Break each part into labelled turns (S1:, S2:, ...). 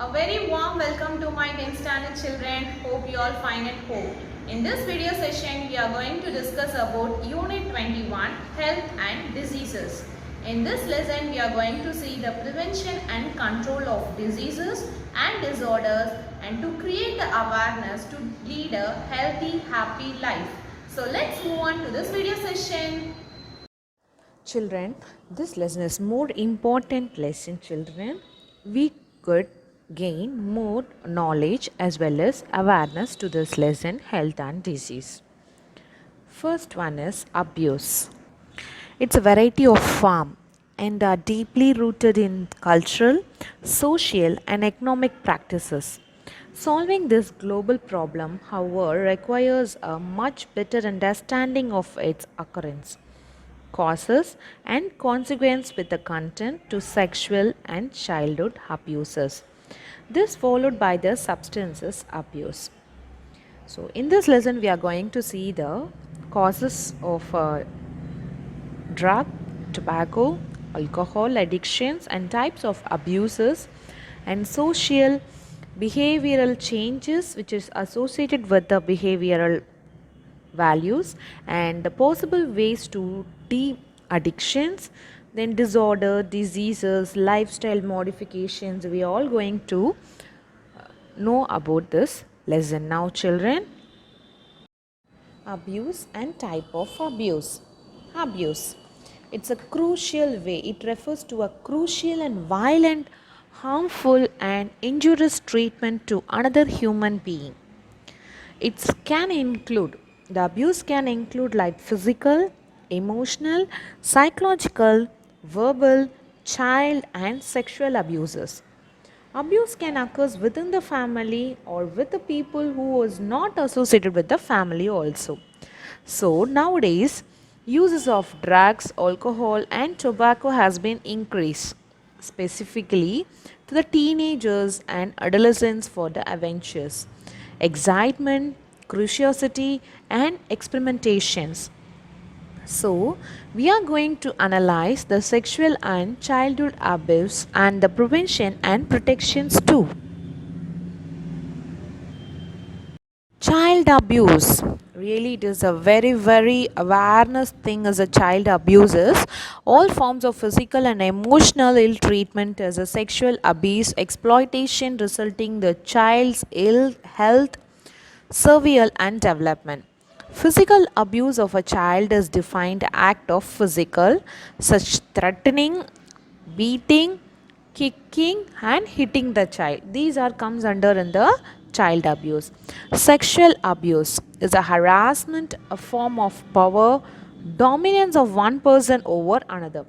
S1: A very warm welcome to my 10th standard children. Hope you all fine at home. In this video session, we are going to discuss about Unit 21, Health and Diseases. In this lesson, we are going to see the prevention and control of diseases and disorders and to create the awareness to lead a healthy, happy life. So let's move on to this video session.
S2: Children, this lesson is more important lesson, children. We could gain more knowledge as well as awareness to this lesson, health and disease. First one is abuse. It's a variety of form and are deeply rooted in cultural, social and economic practices. Solving this global problem, however, requires a much better understanding of its occurrence, causes and consequence with the content to sexual and childhood abuses. This followed by the substances abuse. So in this lesson we are going to see the causes of drug, tobacco, alcohol addictions and types of abuses and social behavioral changes which is associated with the behavioral values and the possible ways to de-addictions, then disorder, diseases, lifestyle modifications. We are all going to know about this lesson now, children. Abuse and type of abuse. Abuse. It's a crucial way. It refers to a crucial and violent, harmful and injurious treatment to another human being. The abuse can include like physical, emotional, psychological, verbal, child and sexual abuses. Abuse can occur within the family or with the people who was not associated with the family also. So nowadays, uses of drugs, alcohol and tobacco has been increased, specifically to the teenagers and adolescents for the adventures, excitement, curiosity and experimentations. So, we are going to analyze the sexual and childhood abuse and the prevention and protections too. Child abuse. Really, it is a very awareness thing as a child abuses. All forms of physical and emotional ill treatment as a sexual abuse, exploitation resulting the child's ill health, survival and development. Physical abuse of a child is defined act of physical, such threatening, beating, kicking and hitting the child. These are comes under in the child abuse. Sexual abuse is a harassment, a form of power, dominance of one person over another,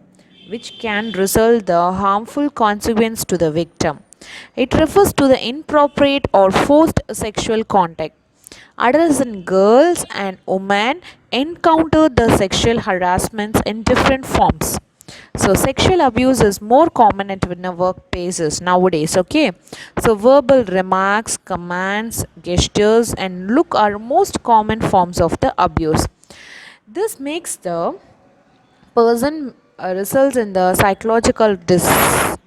S2: which can result the harmful consequence to the victim. It refers to the inappropriate or forced sexual contact. Adolescent girls and women encounter the sexual harassments in different forms. So sexual abuse is more common at in workplaces nowadays. Okay, so verbal remarks, commands, gestures and look are most common forms of the abuse. This makes the person results in the psychological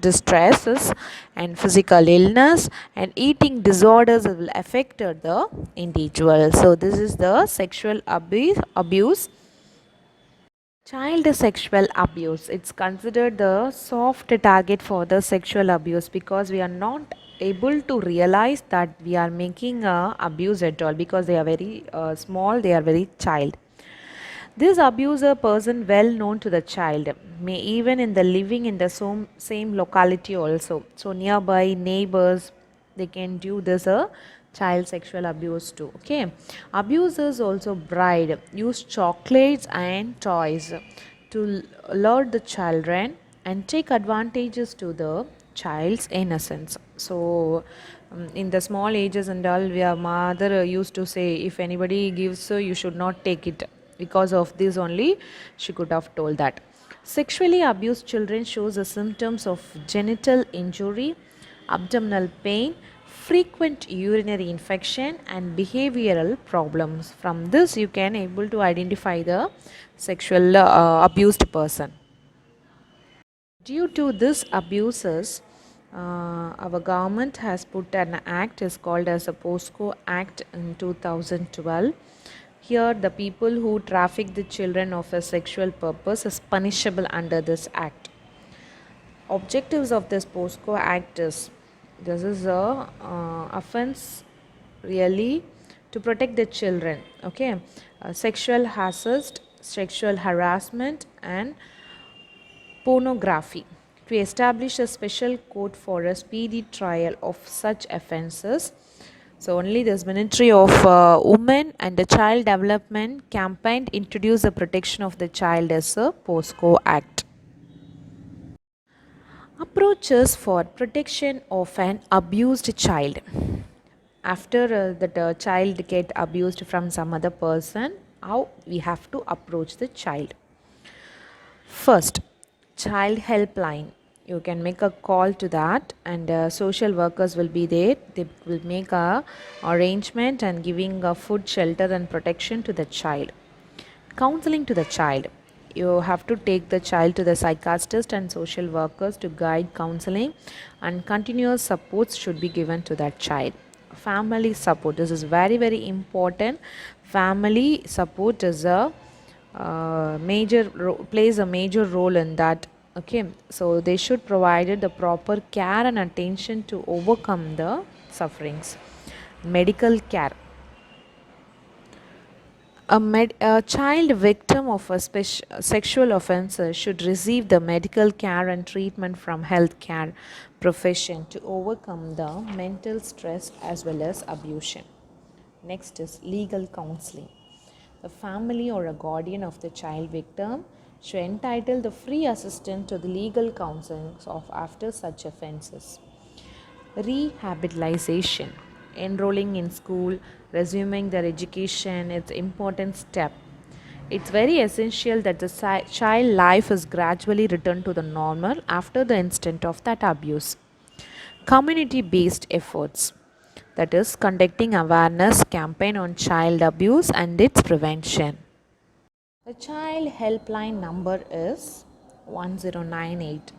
S2: distresses and physical illness and eating disorders will affect the individual. So this is the sexual abuse. Child sexual abuse. It's considered the soft target for the sexual abuse because we are not able to realize that we are making abuse at all because they are very small, they are very child. This abuser person well known to the child may even in the living in the same locality also. So nearby neighbors they can do this child sexual abuse too. Okay, abusers also bribe, use chocolates and toys to lure the children and take advantages to the child's innocence. So in the small ages and all, your mother used to say if anybody gives you should not take it. Because of this only she could have told that. Sexually abused children shows the symptoms of genital injury, abdominal pain, frequent urinary infection and behavioral problems. From this you can able to identify the sexual abused person. Due to this abuses, Our government has put an act is called as a POSCO Act in 2012. Here, the people who traffic the children of a sexual purpose is punishable under this act. Objectives of this POSCO Act is this is a offense really to protect the children. Okay, sexual hazard, sexual harassment, and pornography. To establish a special court for a speedy trial of such offences. So only this Ministry of Women and the Child Development campaign introduced the protection of the child as a POSCO Act. Approaches for protection of an abused child. After that child get abused from some other person, how we have to approach the child. First, child helpline. You can make a call to that, and social workers will be there. They will make a arrangement and giving a food, shelter, and protection to the child. Counseling to the child. You have to take the child to the psychiatrist and social workers to guide counseling, and continuous supports should be given to that child. Family support. This is very very important. Family support is a plays a major role in that. Okay, so they should provide the proper care and attention to overcome the sufferings. Medical care. A child victim of a sexual offense should receive the medical care and treatment from healthcare profession to overcome the mental stress as well as abuse. Next is legal counseling. The family or a guardian of the child victim should entitle the free assistance to the legal counseling of after such offences. Rehabilitation. Enrolling in school, resuming their education, it's important step. It's very essential that the child life is gradually returned to the normal after the incident of that abuse. Community based efforts, that is conducting awareness campaign on child abuse and its prevention. The child helpline number is 1098.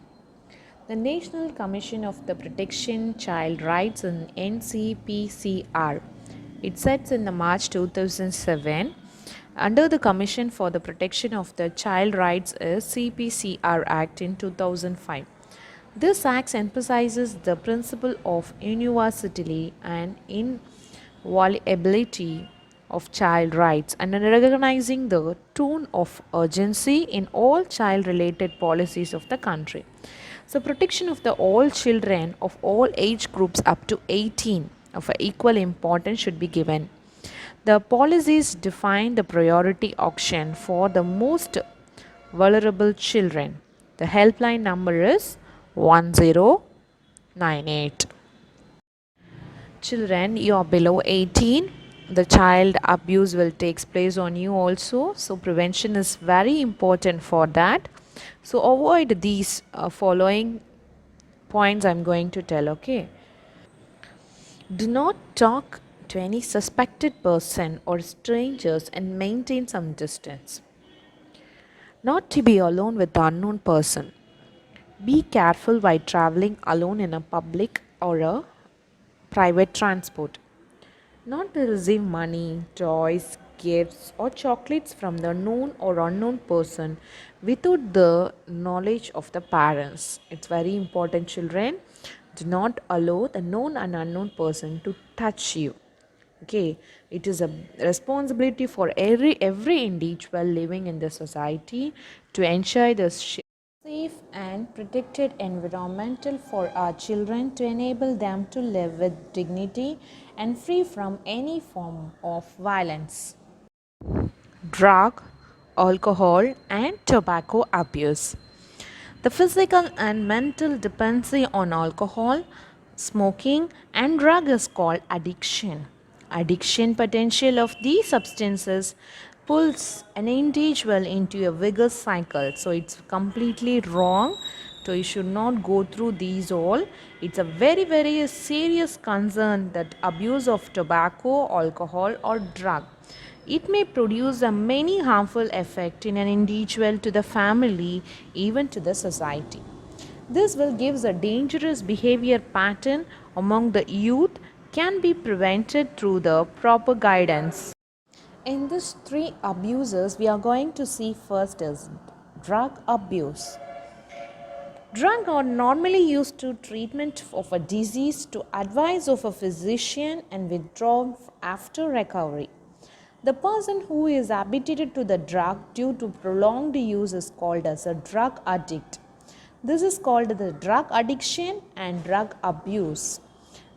S2: The National Commission of the Protection Child Rights in NCPCR. It sets in the March 2007. Under the Commission for the Protection of the Child Rights is CPCR Act in 2005. This act emphasizes the principle of universality and inviolability of child rights and recognizing the tone of urgency in all child related policies of the country. So protection of the all children of all age groups up to 18 of equal importance should be given. The policies define the priority action for the most vulnerable children. The helpline number is 1098. Children, you are below 18. The child abuse will take place on you also. So prevention is very important for that. So avoid these following points I'm going to tell. Okay. Do not talk to any suspected person or strangers and maintain some distance. Not to be alone with the unknown person. Be careful while traveling alone in a public or a private transport. Not to receive money, toys, gifts, or chocolates from the known or unknown person without the knowledge of the parents. It's very important, children. Do not allow the known and unknown person to touch you. Okay, it is a responsibility for every individual living in the society to ensure the safe and protected environmental for our children to enable them to live with dignity and free from any form of violence. Drug, alcohol, and tobacco abuse. The physical and mental dependency on alcohol, smoking, and drug is called addiction. Addiction potential of these substances pulls an individual into a vigorous cycle. So it's completely wrong. So you should not go through these all. It's a very very serious concern that abuse of tobacco, alcohol, or drug. It may produce a many harmful effect in an individual, to the family, even to the society. This will give a dangerous behavior pattern among the youth can be prevented through the proper guidance. In these three abuses, we are going to see first is drug abuse. Drugs are normally used to treatment of a disease to advice of a physician and withdraw after recovery. The person who is habituated to the drug due to prolonged use is called as a drug addict. This is called the drug addiction and drug abuse.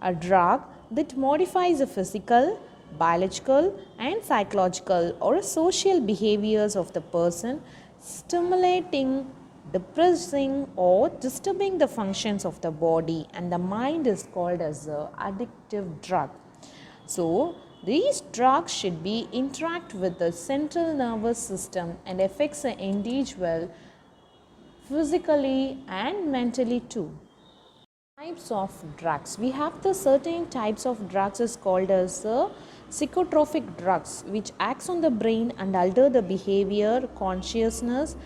S2: A drug that modifies the physical, biological and psychological or social behaviors of the person, stimulating, depressing or disturbing the functions of the body and the mind is called as a addictive drug. So these drugs should be interact with the central nervous system and affects the individual physically and mentally too. Types of drugs. We have the certain types of drugs is called as psychotropic drugs which acts on the brain and alter the behavior, consciousness,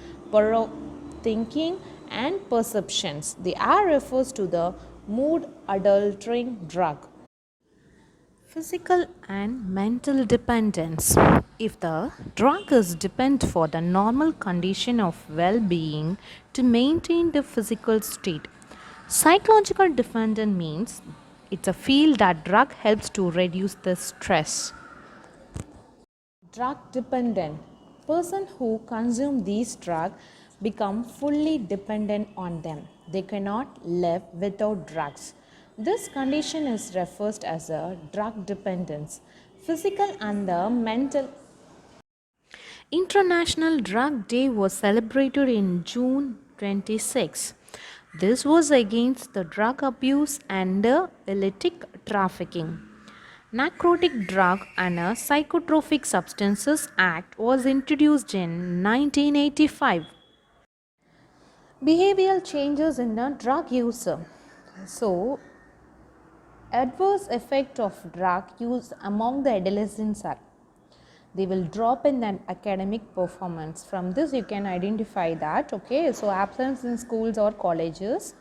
S2: thinking and perceptions. The R refers to the mood altering drug. Physical and mental dependence. If the drug is dependent for the normal condition of well-being to maintain the physical state. Psychological dependent means it's a field that drug helps to reduce the stress. Drug dependent. Person who consume these drugs become fully dependent on them. They cannot live without drugs. This condition is referred as a drug dependence. Physical and the mental. International Drug Day was celebrated in June 26. This was against the drug abuse and the illicit trafficking. Narcotic Drug and Psychotropic Substances Act was introduced in 1985. Behavioral changes in the drug user. So, adverse effect of drug use among the adolescents are they will drop in an academic performance. From this you can identify that, okay, so absence in schools or colleges.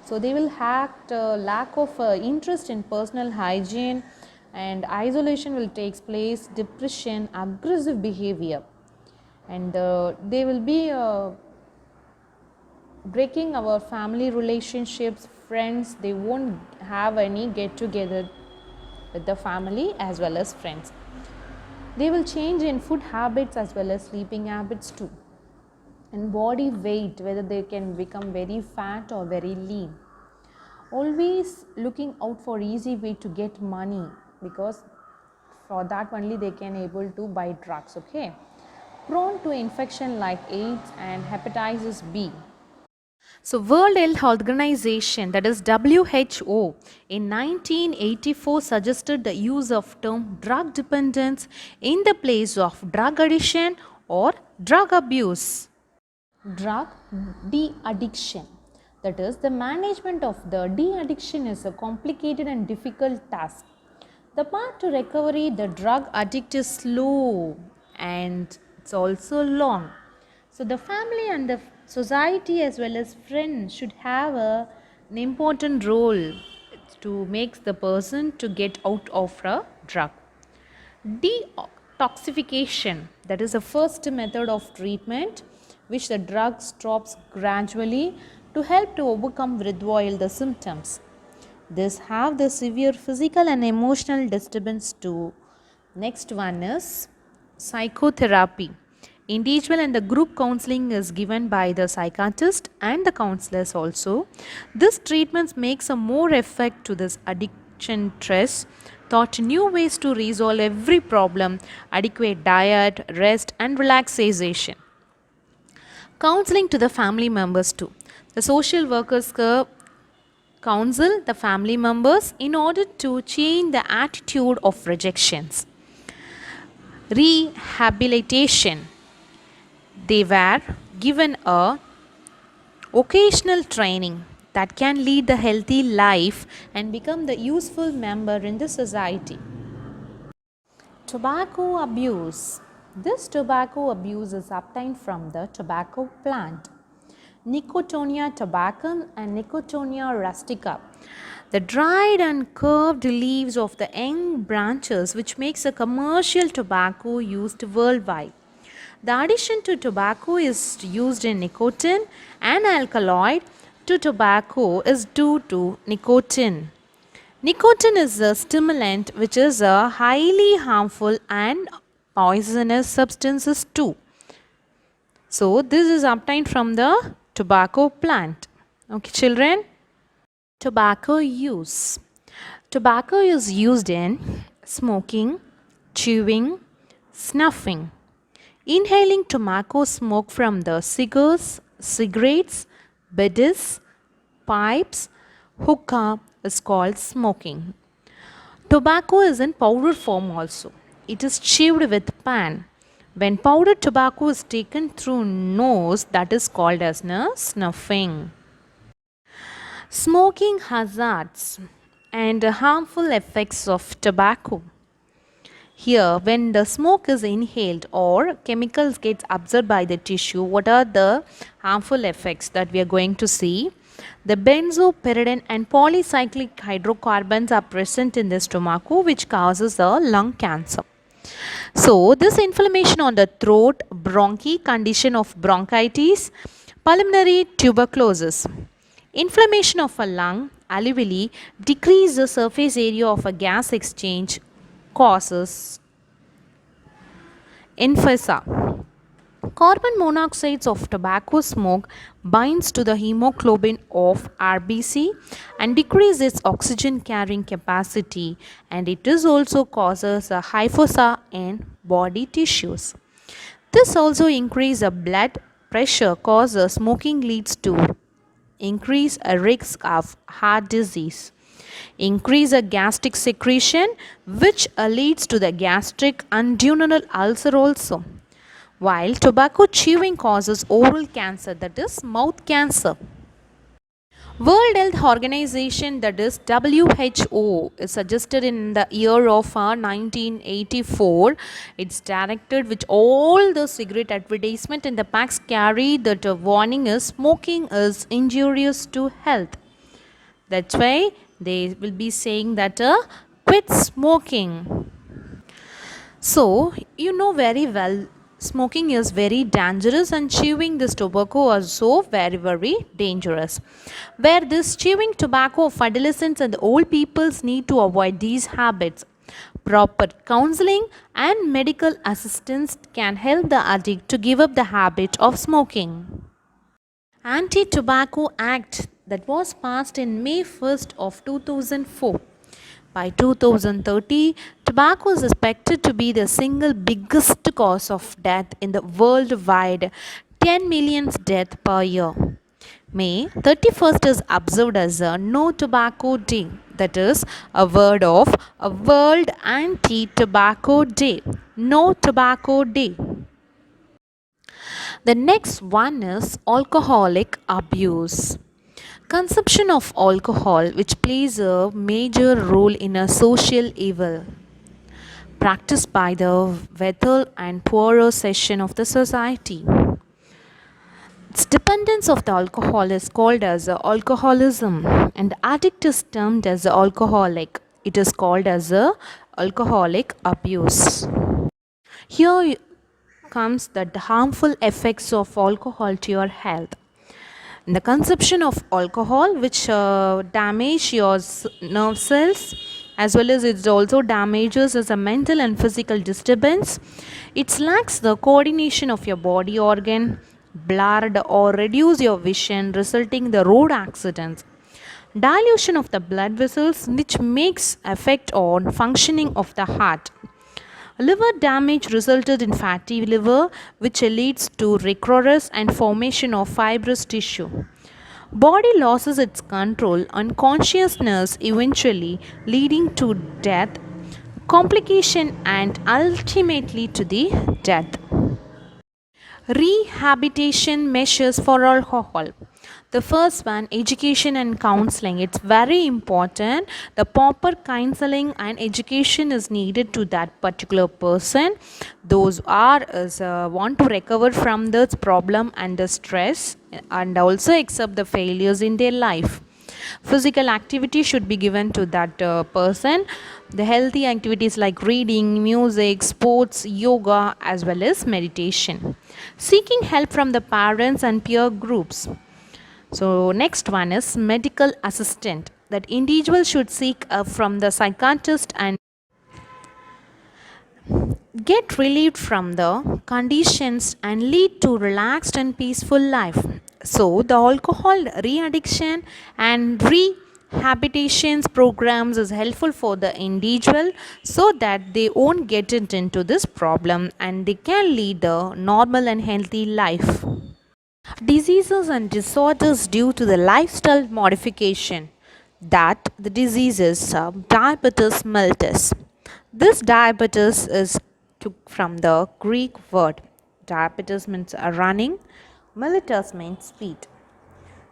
S2: So they will have lack of interest in personal hygiene and isolation will take place, depression, aggressive behavior, and they will be breaking our family relationships, friends. They won't have any get together with the family as well as friends. They will change in food habits as well as sleeping habits too, and body weight, whether they can become very fat or very lean. Always looking out for easy way to get money, because for that only they can able to buy drugs, okay. Prone to infection like AIDS and hepatitis B. So World Health Organization, that is WHO, in 1984 suggested the use of term drug dependence in the place of drug addiction or drug abuse. Drug de-addiction, that is the management of the de-addiction is a complicated and difficult task. The path to recovery, the drug addict is slow and it's also long. So the family and the society as well as friends should have an important role to make the person to get out of a drug. Detoxification, that is the first method of treatment which the drug stops gradually to help to overcome withdrawal the symptoms. This have the severe physical and emotional disturbance too. Next one is psychotherapy. Individual and the group counseling is given by the psychiatrist and the counselors also. This treatment makes a more effect to this addiction stress, taught new ways to resolve every problem, adequate diet, rest and relaxation. Counseling to the family members too. The social workers counsel the family members in order to change the attitude of rejections. Rehabilitation. They were given a occasional training that can lead the healthy life and become the useful member in the society. Tobacco abuse. This tobacco abuse is obtained from the tobacco plant. Nicotiana tabacum and Nicotiana rustica. The dried and curved leaves of the young branches, which makes a commercial tobacco used worldwide. The addition to tobacco is used in nicotine and alkaloid to tobacco is due to nicotine. Nicotine is a stimulant which is a highly harmful and poisonous substances too. So this is obtained from the tobacco plant. Okay, children. Tobacco use. Tobacco is used in smoking, chewing, snuffing. Inhaling tobacco smoke from the cigars, cigarettes, biddies, pipes, hookah is called smoking. Tobacco is in powder form also. It is chewed with pan. When powdered tobacco is taken through nose, that is called as snuffing. Smoking hazards and harmful effects of tobacco. Here, when the smoke is inhaled or chemicals get absorbed by the tissue, what are the harmful effects that we are going to see? The benzopyridine and polycyclic hydrocarbons are present in this tobacco, which causes a lung cancer. So, this inflammation on the throat, bronchi, condition of bronchitis, pulmonary tuberculosis. Inflammation of a lung, alveoli, decrease the surface area of a gas exchange, causes emphysema. Carbon monoxide of tobacco smoke binds to the hemoglobin of RBC and decreases its oxygen carrying capacity, and it is also causes a hyphoxia in body tissues. This also increases blood pressure causes smoking leads to increase a risk of heart disease. Increase a gastric secretion which leads to the gastric and duodenal ulcer also. While tobacco chewing causes oral cancer, that is mouth cancer. World Health Organization, that is WHO, is suggested in the year of 1984. It's directed which all the cigarette advertisement in the packs carry that warning is smoking is injurious to health. That's why they will be saying that quit smoking. So you know very well smoking is very dangerous and chewing this tobacco also very dangerous. Where this chewing tobacco of adolescents and old peoples need to avoid these habits. Proper counseling and medical assistance can help the addict to give up the habit of smoking. Anti-Tobacco Act that was passed in May 1st of 2004. By 2030, tobacco is expected to be the single biggest cause of death in the worldwide, 10 million deaths per year. May 31st is observed as a No Tobacco Day. That is a word of a World Anti-Tobacco Day. No Tobacco Day. The next one is alcoholic abuse. Consumption of alcohol, which plays a major role in a social evil practiced by the wealthy and poorer section of the society. Its dependence of the alcohol is called as alcoholism, and the addict is termed as alcoholic. It is called as alcoholic abuse. Here comes the harmful effects of alcohol to your health. The consumption of alcohol, which damage your nerve cells, as well as it also damages as a mental and physical disturbance. It lacks the coordination of your body organ, blurred or reduce your vision, resulting in the road accidents. Dilution of the blood vessels, which makes effect on functioning of the heart. Liver damage resulted in fatty liver, which leads to recurrence and formation of fibrous tissue. Body loses its control and consciousness, eventually leading to death, complication, and ultimately to the death. Rehabilitation measures for alcohol. The first one, education and counseling. It's very important. The proper counseling and education is needed to that particular person. Those are want to recover from this problem and the stress and also accept the failures in their life. Physical activity should be given to that person. The healthy activities like reading, music, sports, yoga, as well as meditation. Seeking help from the parents and peer groups. So next one is medical assistant. That individual should seek from the psychiatrist and get relieved from the conditions and lead to relaxed and peaceful life. So the alcohol re-addiction and rehabilitation programs is helpful for the individual so that they won't get it into this problem and they can lead a normal and healthy life. Diseases and disorders due to the lifestyle modification. That the diseases diabetes mellitus. This diabetes is took from the Greek word. Diabetes means running, mellitus means speed.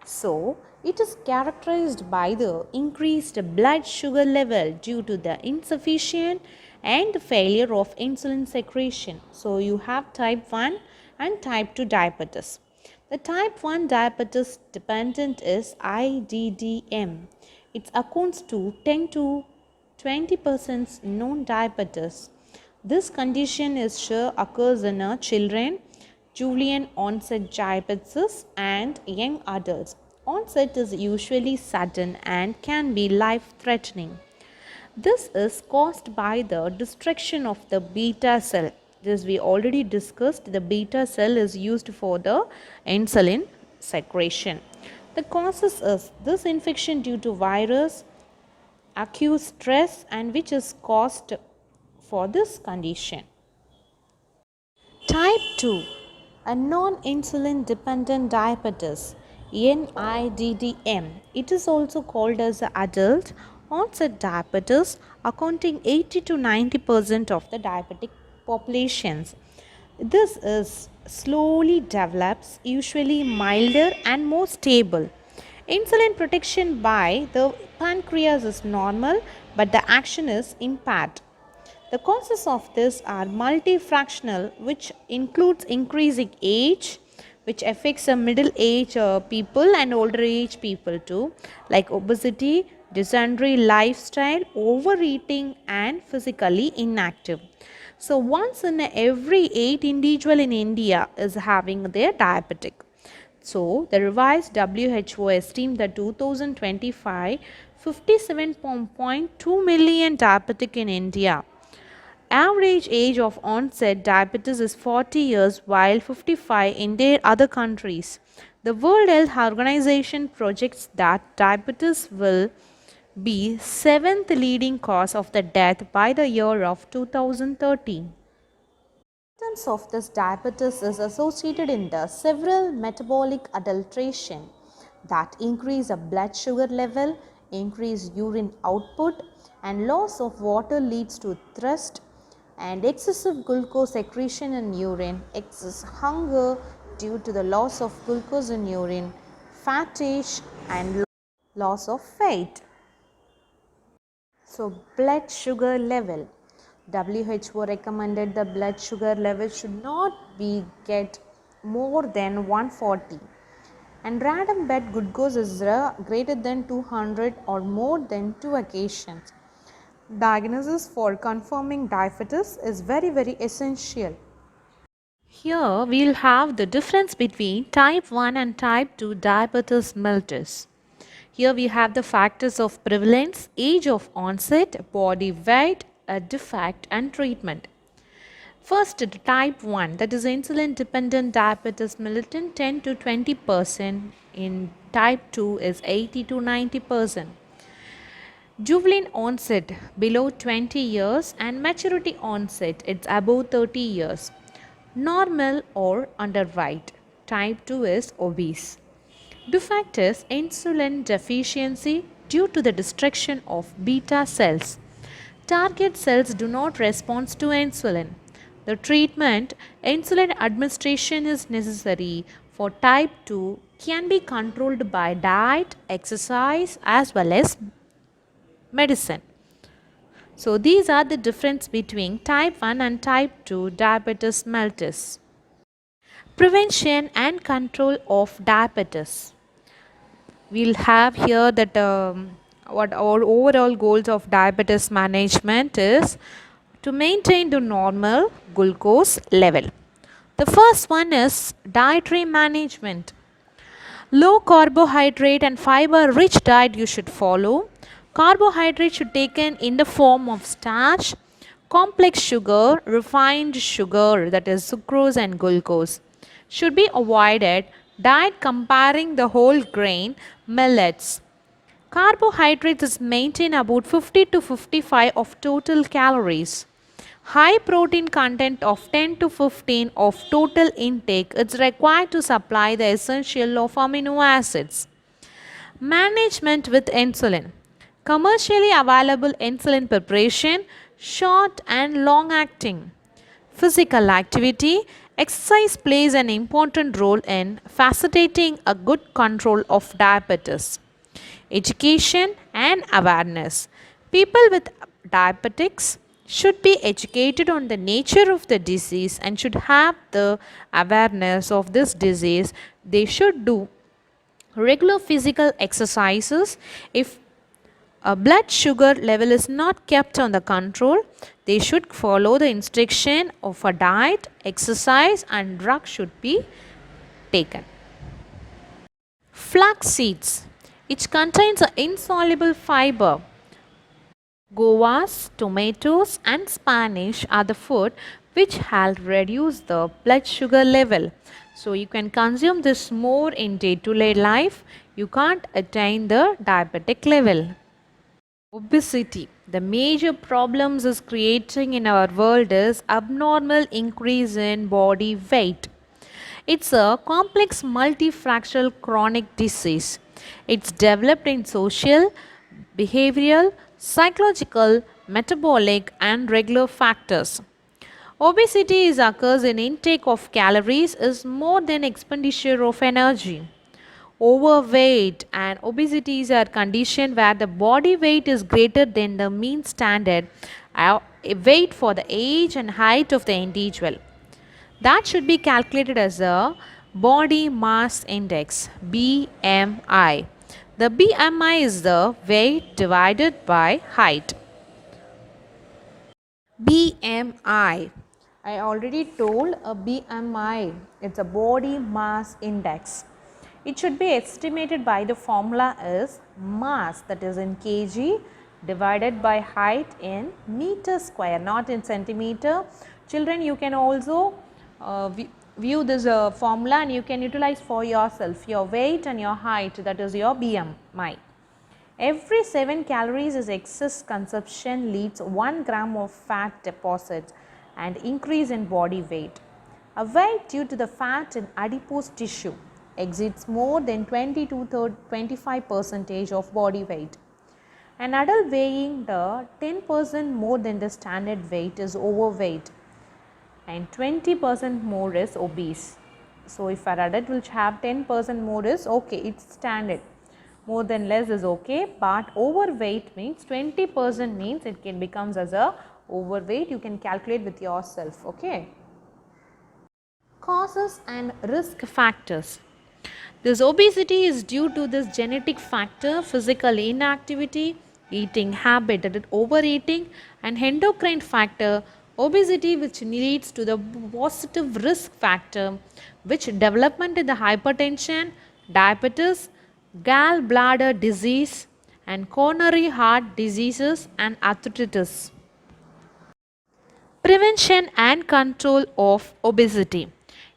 S2: So, it is characterized by the increased blood sugar level due to the insufficient and failure of insulin secretion. So, you have type 1 and type 2 diabetes. The type 1 diabetes dependent is IDDM. It accounts to 10 to 20% non-diabetes. This condition is sure occurs in children, juvenile onset diabetes and young adults. Onset is usually sudden and can be life-threatening. This is caused by the destruction of the beta cell. This we already discussed. The beta cell is used for the insulin secretion. The causes is this infection due to virus, acute stress, and which is caused for this condition. Type 2, a non-insulin dependent diabetes, NIDDM. It is also called as adult onset diabetes, accounting 80 to 90% of the diabetic populations. This is slowly develops, usually milder and more stable. Insulin protection by the pancreas is normal, but the action is impaired. The causes of this are multifractional, which includes increasing age, which affects the middle age people and older age people too, like obesity, dysentery, lifestyle, overeating, and physically inactive. So, once in every 8 individual in India is having their diabetic. So, the revised WHO estimated that 2025, 57.2 million diabetic in India. Average age of onset diabetes is 40 years while 55 in their other countries. The World Health Organization projects that diabetes will be 7th leading cause of the death by the year of 2030. Symptoms of this diabetes is associated in the several metabolic adulteration that increase the blood sugar level, increase urine output, and loss of water leads to thirst and excessive glucose secretion in urine, excess hunger due to the loss of glucose in urine, fatigue and loss of weight. So, blood sugar level. WHO recommended the blood sugar level should not be get more than 140 and random blood glucose is greater than 200 or more than 2 occasions. Diagnosis for confirming diabetes is very essential. Here we will have the difference between type 1 and type 2 diabetes mellitus. Here we have the factors of prevalence, age of onset, body weight, a defect and treatment. First, type 1, that is insulin dependent diabetes mellitus 10 to 20%. In type 2 is 80 to 90%. Juvenile onset below 20 years and maturity onset it's above 30 years. Normal or underweight. Type 2 is obese. Defect is insulin deficiency due to the destruction of beta cells. Target cells do not respond to insulin. The treatment, insulin administration is necessary for type 2 can be controlled by diet, exercise, as well as medicine. So these are the difference between type 1 and type 2 diabetes mellitus. Prevention and control of diabetes. We'll have here that what our overall goals of diabetes management is to maintain the normal glucose level. The first one is dietary management. Low carbohydrate and fiber rich diet you should follow. Carbohydrate should be taken in the form of starch, complex sugar, refined sugar, that is sucrose and glucose. Should be avoided. Diet comparing the whole grain millets. Carbohydrates is maintain about 50 to 55 of total calories. High protein content of 10 to 15 of total intake is required to supply the essential of amino acids. Management with insulin. Commercially available insulin preparation, short and long acting. Physical activity. Exercise plays an important role in facilitating a good control of diabetes. Education and awareness. People with diabetics should be educated on the nature of the disease and should have the awareness of this disease. They should do regular physical exercises. If a blood sugar level is not kept under control, they should follow the instruction of a diet, exercise and drug should be taken. Flax seeds, it contains an insoluble fiber. Guavas, tomatoes and Spanish are the food which help reduce the blood sugar level. So you can consume this more in day-to-day life. You can't attain the diabetic level. Obesity. The major problems is creating in our world is abnormal increase in body weight. It's a complex multifractal chronic disease. It's developed in social, behavioral, psychological, metabolic and regular factors. Obesity is occurs in intake of calories is more than expenditure of energy. Overweight and obesity is a condition where the body weight is greater than the mean standard weight for the age and height of the individual. That should be calculated as a body mass index BMI. The BMI is the weight divided by height. BMI. I already told a BMI. It's a body mass index. It should be estimated by the formula is mass, that is in kg, divided by height in meter square, not in centimeter. Children, you can also view this formula and you can utilize for yourself your weight and your height, that is your BMI. Every 7 calories is excess consumption leads 1 gram of fat deposit and increase in body weight. A weight due to the fat in adipose tissue exceeds more than 20 to 25% of body weight. An adult weighing the 10% more than the standard weight is overweight and 20% more is obese. So if an adult will have 10% more is okay, it's standard. More than less is okay, but overweight means 20% means it can becomes as a overweight. You can calculate with yourself, okay. Causes and risk factors. This obesity is due to this genetic factor, physical inactivity, eating habit, that is overeating, and endocrine factor, obesity which leads to the positive risk factor which development in the hypertension, diabetes, gallbladder disease and coronary heart diseases and arthritis. Prevention and control of obesity.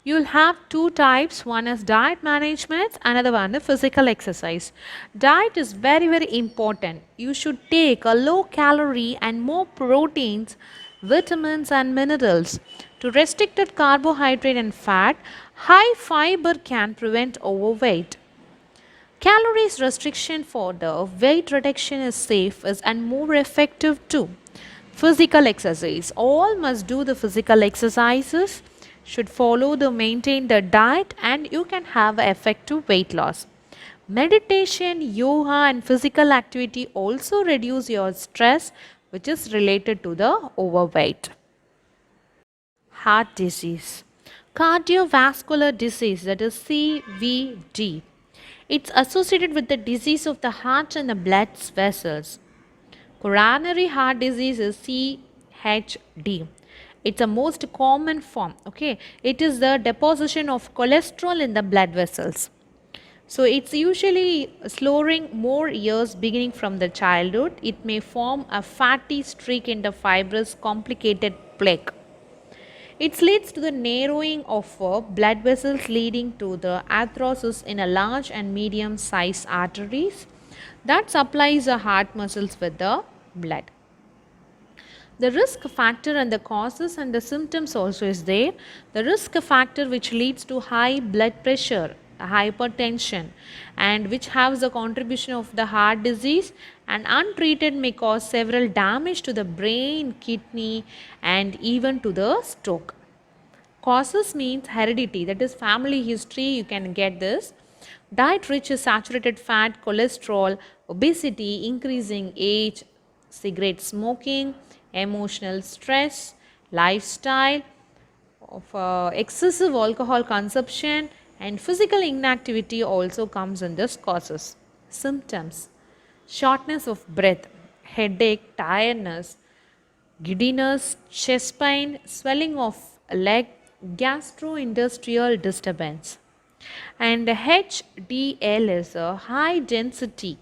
S2: You will have two types. One is diet management, another one is physical exercise. Diet is very important. You should take a low calorie and more proteins, vitamins and minerals. To restricted carbohydrate and fat, high fiber can prevent overweight. Calories restriction for the weight reduction is safe and more effective too. Physical exercise. All must do the physical exercises. should follow the maintain the diet, and you can have effective weight loss. Meditation, yoga and physical activity also reduce your stress, which is related to the overweight. Heart disease. Cardiovascular disease, that is CVD. It's associated with the disease of the heart and the blood vessels. Coronary heart disease is CHD. It's a most common form. Okay, it is the deposition of cholesterol in the blood vessels. So it's usually slowing more years beginning from the childhood. It may form a fatty streak in the fibrous complicated plaque. It leads to the narrowing of blood vessels leading to the arthrosis in a large and medium sized arteries that supplies the heart muscles with the blood. The risk factor and the causes and the symptoms also is there. The risk factor which leads to high blood pressure, hypertension, and which has the contribution of the heart disease, and untreated may cause several damage to the brain, kidney and even to the stroke. Causes means heredity, that is family history, you can get this. Diet rich in saturated fat, cholesterol, obesity, increasing age, cigarette smoking, emotional stress, lifestyle, of excessive alcohol consumption and physical inactivity also comes in this causes. Symptoms: shortness of breath, headache, tiredness, giddiness, chest pain, swelling of leg, gastrointestinal disturbance. And HDL is a high density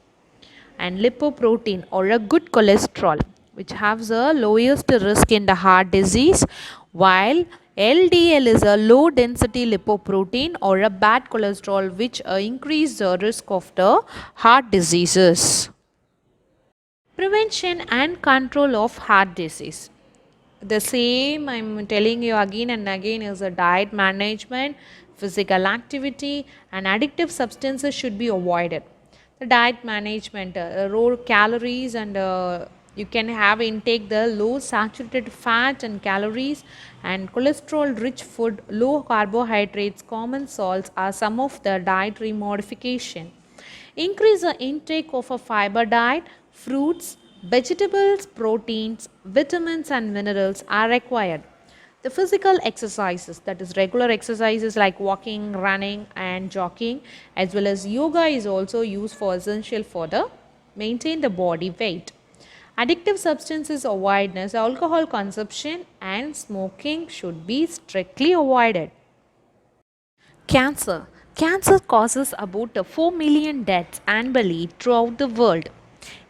S2: and lipoprotein or a good cholesterol, which has a lowest risk in the heart disease, while LDL is a low density lipoprotein or a bad cholesterol, which increase the risk of the heart diseases. Prevention and control of heart disease. The same I'm telling you again and again is a diet management, physical activity and addictive substances should be avoided. The diet management, low calories and you can have intake the low saturated fat and calories and cholesterol rich food, low carbohydrates, common salts are some of the dietary modification. Increase the intake of a fiber diet, fruits, vegetables, proteins, vitamins and minerals are required. The physical exercises, that is regular exercises like walking, running and jogging, as well as yoga is also used for essential for the maintain the body weight. Addictive substances avoidance, alcohol consumption and smoking should be strictly avoided. Cancer. Cancer causes about 4 million deaths annually throughout the world.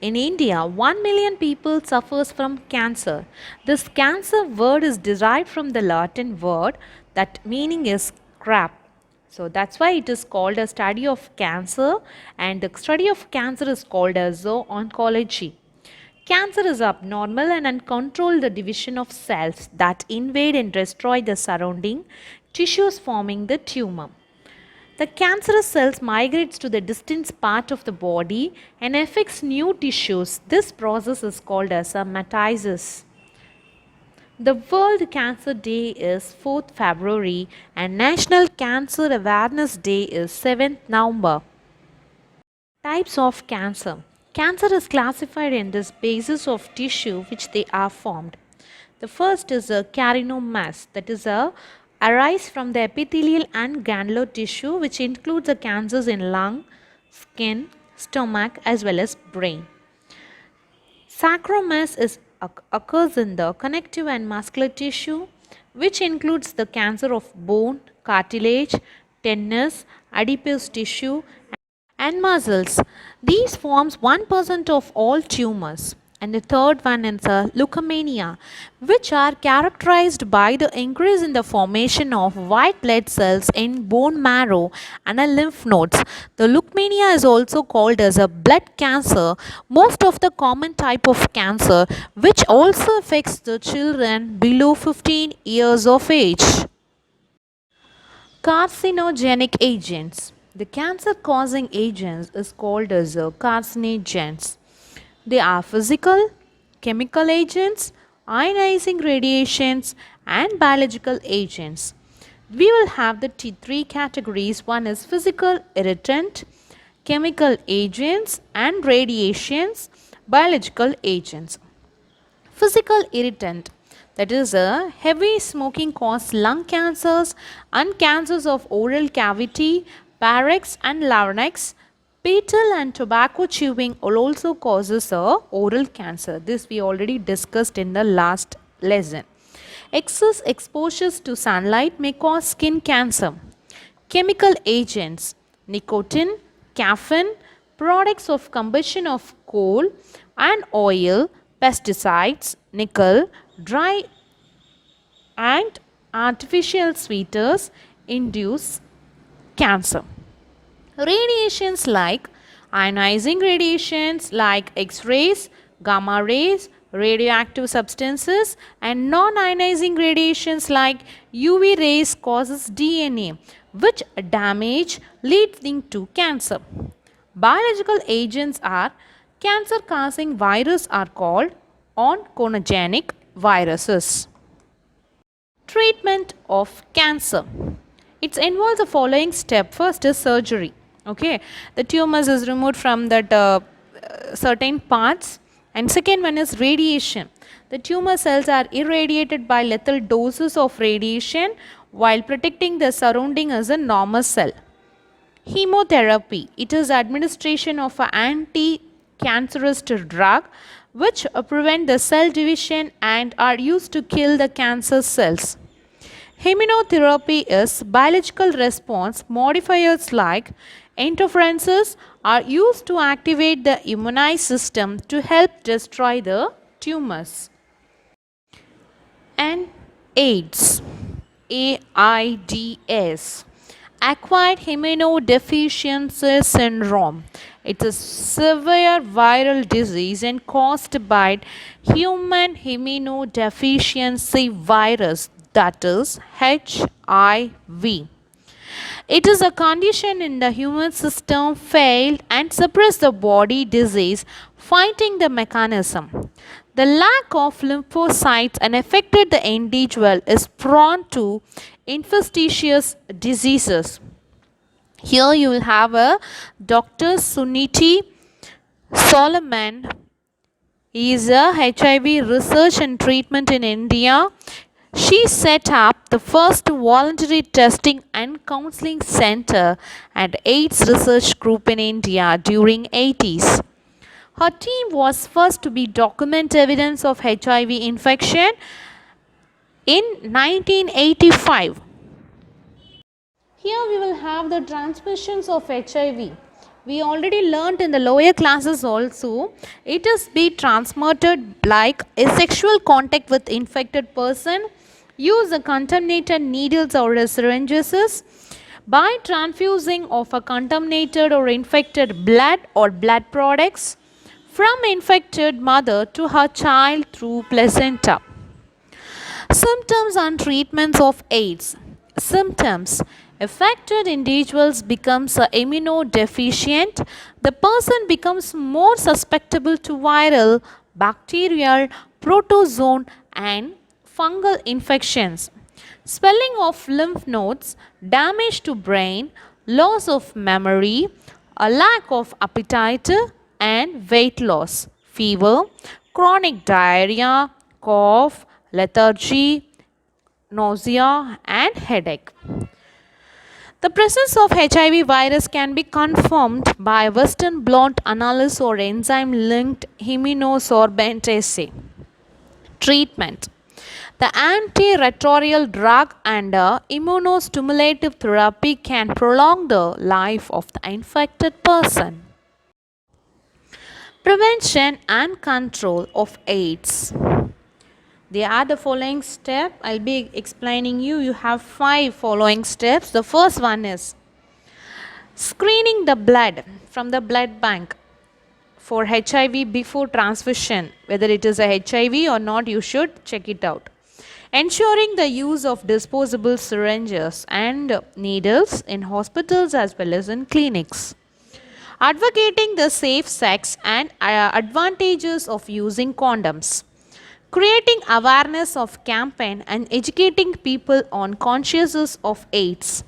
S2: In India, 1 million people suffers from cancer. This cancer word is derived from the Latin word that meaning is crap. So that's why it is called a study of cancer, and the study of cancer is called as oncology. Cancer is abnormal and uncontrolled division of cells that invade and destroy the surrounding tissues forming the tumor. The cancerous cells migrates to the distant part of the body and affects new tissues. This process is called as a metastasis. The World Cancer Day is 4th February and National Cancer Awareness Day is 7th November. Types of cancer. Cancer is classified in this basis of tissue which they are formed. The first is a carcinomas, that is a arise from the epithelial and glandular tissue, which includes the cancers in lung, skin, stomach as well as brain. Sarcomas occurs in the connective and muscular tissue, which includes the cancer of bone, cartilage, tendons, adipose tissue and muscles. These forms 1% of all tumors. And the third one is leukemia, which are characterized by the increase in the formation of white blood cells in bone marrow and lymph nodes. The leukemia is also called as a blood cancer, most of the common type of cancer, which also affects the children below 15 years of age. Carcinogenic agents. The cancer causing agents is called as carcinogens. They are physical, chemical agents, ionizing radiations and biological agents. we will have the three categories. One is physical irritant, chemical agents, and radiations, biological agents. Physical irritant, that is a heavy smoking causes lung cancers and cancers of oral cavity, pharynx and larynx. Petal and tobacco chewing also causes a oral cancer. This we already discussed in the last lesson. Excess exposures to sunlight may cause skin cancer. Chemical agents, nicotine, caffeine, products of combustion of coal and oil, pesticides, nickel, dry and artificial sweeteners induce cancer. Radiations like ionizing radiations like X-rays, gamma rays, radioactive substances, and non-ionizing radiations like UV rays causes DNA, which damage leading to cancer. Biological agents are cancer-causing viruses are called oncogenic viruses. Treatment of cancer. It involves the following step. First is surgery. Okay, the tumors is removed from that certain parts, and second one is radiation. The tumor cells are irradiated by lethal doses of radiation while protecting the surrounding as a normal cell. Chemotherapy. It is administration of an anti-cancerous drug which prevent the cell division and are used to kill the cancer cells. Immunotherapy is biological response modifiers like interferences are used to activate the immune system to help destroy the tumors. And AIDS, AIDS, acquired immunodeficiency syndrome. It's a severe viral disease and caused by human immunodeficiency virus, that is HIV. It is a condition in the human system failed and suppress the body disease fighting the mechanism. The lack of lymphocytes and affected the individual is prone to infectious diseases. Here you will have a Dr. Suniti Solomon. He is a HIV research and treatment in India. She set up the first voluntary testing and counseling center and AIDS research group in India during 80s. Her team was first to be document evidence of HIV infection in 1985. Here we will have the transmissions of HIV. We already learnt in the lower classes also. It is be transmitted like a sexual contact with infected person, use the contaminated needles or syringes, by transfusing of a contaminated or infected blood or blood products from infected mother to her child through placenta. Symptoms and treatments of AIDS. Symptoms. Affected individuals becomes immunodeficient. The person becomes more susceptible to viral, bacterial, protozoan and fungal infections. Swelling of lymph nodes, damage to brain, loss of memory, a lack of appetite and weight loss, fever, chronic diarrhea, cough, lethargy, nausea and headache. The presence of HIV virus can be confirmed by Western blot analysis or enzyme-linked immunosorbent assay. Treatment. The antiretroviral drug and immunostimulative therapy can prolong the life of the infected person. Prevention and control of AIDS. They are the following steps. I'll be explaining you. You have 5 following steps. The first one is screening the blood from the blood bank for HIV before transfusion. Whether it is a HIV or not, you should check it out. Ensuring the use of disposable syringes and needles in hospitals as well as in clinics. Advocating the safe sex and advantages of using condoms. creating awareness of campaign and educating people on consciousness of AIDS.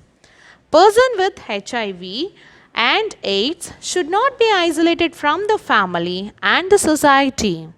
S2: Person with HIV and AIDS should not be isolated from the family and the society.